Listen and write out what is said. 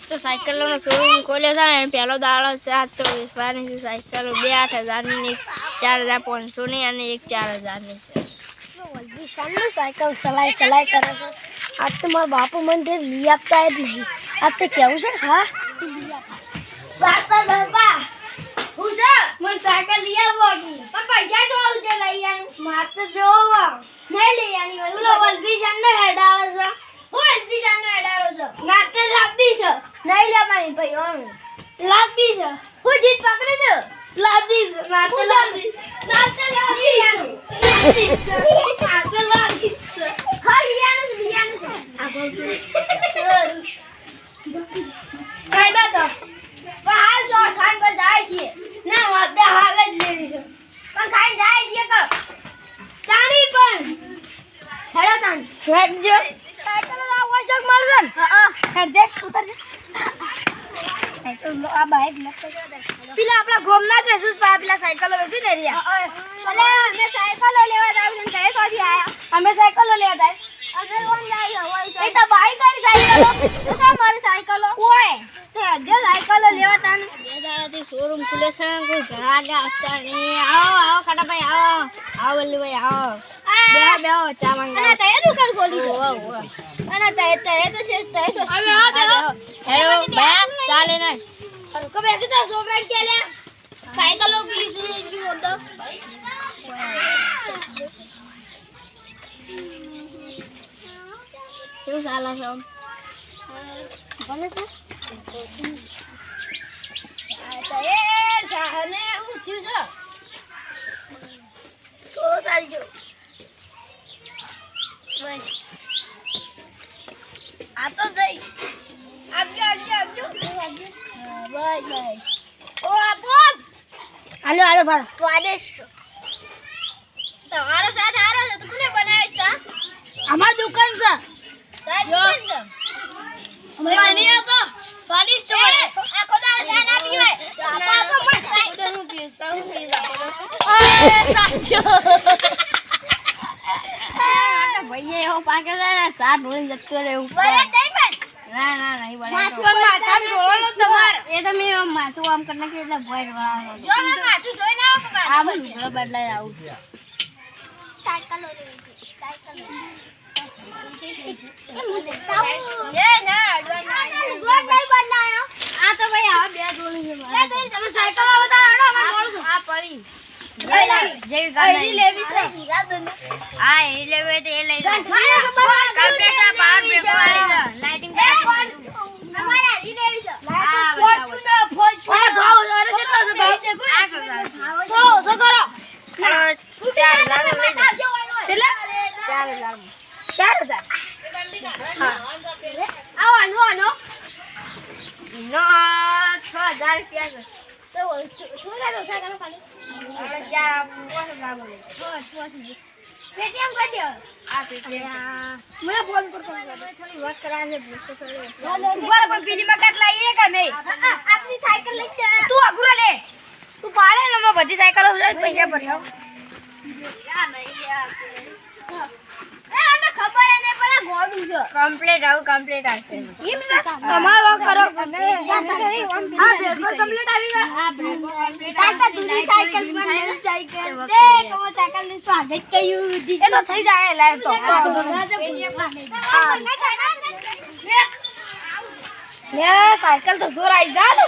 તો સાયકલનો શોરૂમ ખોલ્યો છે અને પહેલો દાડો છે તો વેચવાની છે સાયકલો 2,800 ની, 4,500 ની અને એક 4,000 ની છે. શાનનું સાયકલ ચલાય કરે છે. આજ તો મારા બાપુ મને લઈ આપતા જ નહીં. આજ તો કેવું છે હા બાપા હું છે મને સાયકલ લઈ આવવા પણ પૈસા જો આવજે લઈ આનું મારે તો જોવા નહીં લઈ આની ઓલો વલભી શાનનો હેડ આવે છે. હું વલભી શાનનો હેડ આવે છે મારે લાંબી છે નહીં લેવાની ભાઈ લાંબી છે હું જીત પકડી દો લાદી મારે લાદી પેલા આપણા ગોમના જ વેસુસ પેલા સાયકલો વેસી ને રહ્યા અમે સાયકલો લેવા જાવ છે કઈ સોજી આયા અમે સાયકલો લેવા જાય અમે કોણ જાય હોય એ તો ભાઈ કરી સાયકલો તો મારી સાયકલો ઓય તે અડધે સાયકલો લેવા તાન બે દાડાથી શોરૂમ ખુલે છે કોઈ ઘરાગે આવતા નહીં. આવો ખાટા ભાઈ આવો વલ્લી ભાઈ આવો બેહો ચા માંગો અને તય દુકાન ખોલી છે અને તય તો શેષ તય સો હવે આ બેહો હેલો બે ચાલે ને કબે કે તો છોકરા કે લે સાયકલો પ્લીઝ જી બોલતો શું ચાલે છે ભલે તો આ એ સાને ઊંચું છે તો ચાલજો બસ આ તો જઈ આવજો બસ ઓ આપો હાલો ભાઈ સ્વાદિષ્ટ તમારો સાથ હારો છે. તું કોને બનાવીશ તા અમાર દુકાન છે તારી દુકાન છે મને નહીં આવતો સ્વાદિષ્ટ બને આખો દાળ ચા ના પીવાય આપો પણ સાચું પીસા હું સાચો ભાઈ એવો પાકે છે ને સા ઢોળી જતો રહેવું બરે નહીં પણ ના નહીં બરે માથા ઢોળો તમાર એ તમે માથું આમ કરી નાખી એટલે ભોય વાળો જો માથું જોઈ ના આવો કે આ બધું બદલાઈ આવું સાયકલ આ તો ભાઈ આ બે ઢોળી છે તમે સાયકલ આવો તો આડો અમે ઢોળશું આ પડી જેવી ગાડી લેવી છે હા એ લેવી તો એ લઈ લો કમ્પ્લીટ આ પાવર બ્રેક વાળી છે લાઇટિંગ અમારે આ લેવી છે હા ફોર્ચ્યુનર ભાવ અરે કેટલો છે ભાવ 8,000 સો કરો 4,000 લઈ જા કેટલા 4,000 હા આવો નો 6,000 રૂપિયા છે તો છોરા દો સાગર ખાલી પેટીએમ કરી દો આ પેટીએમ મને ફોન પર થોડી વાત કરાવે છે બરાબર પણ પેલીમાં કેટલા એ કે નહીં આપની સાયકલ લઈ જા તું અઘરો લે તું પાડે ને મે બધી સાયકલો પૈસા ભર્યો યા નહીં યાર એ આને ખબર ને પણ ગોડું છે કમ્પ્લીટ આવશે એમ છે અમારો કરો હા બિલકુલ કમ્પ્લીટ આવી ગયો હા કમ્પ્લીટ સાયકલ દૂરી સાયકલ મને સાયકલ તે કો સાયકલ ની સ્વાગત કર્યું એ તો થઈ જાય લાઈવ તો લે સાયકલ તો જોર આવી જા લો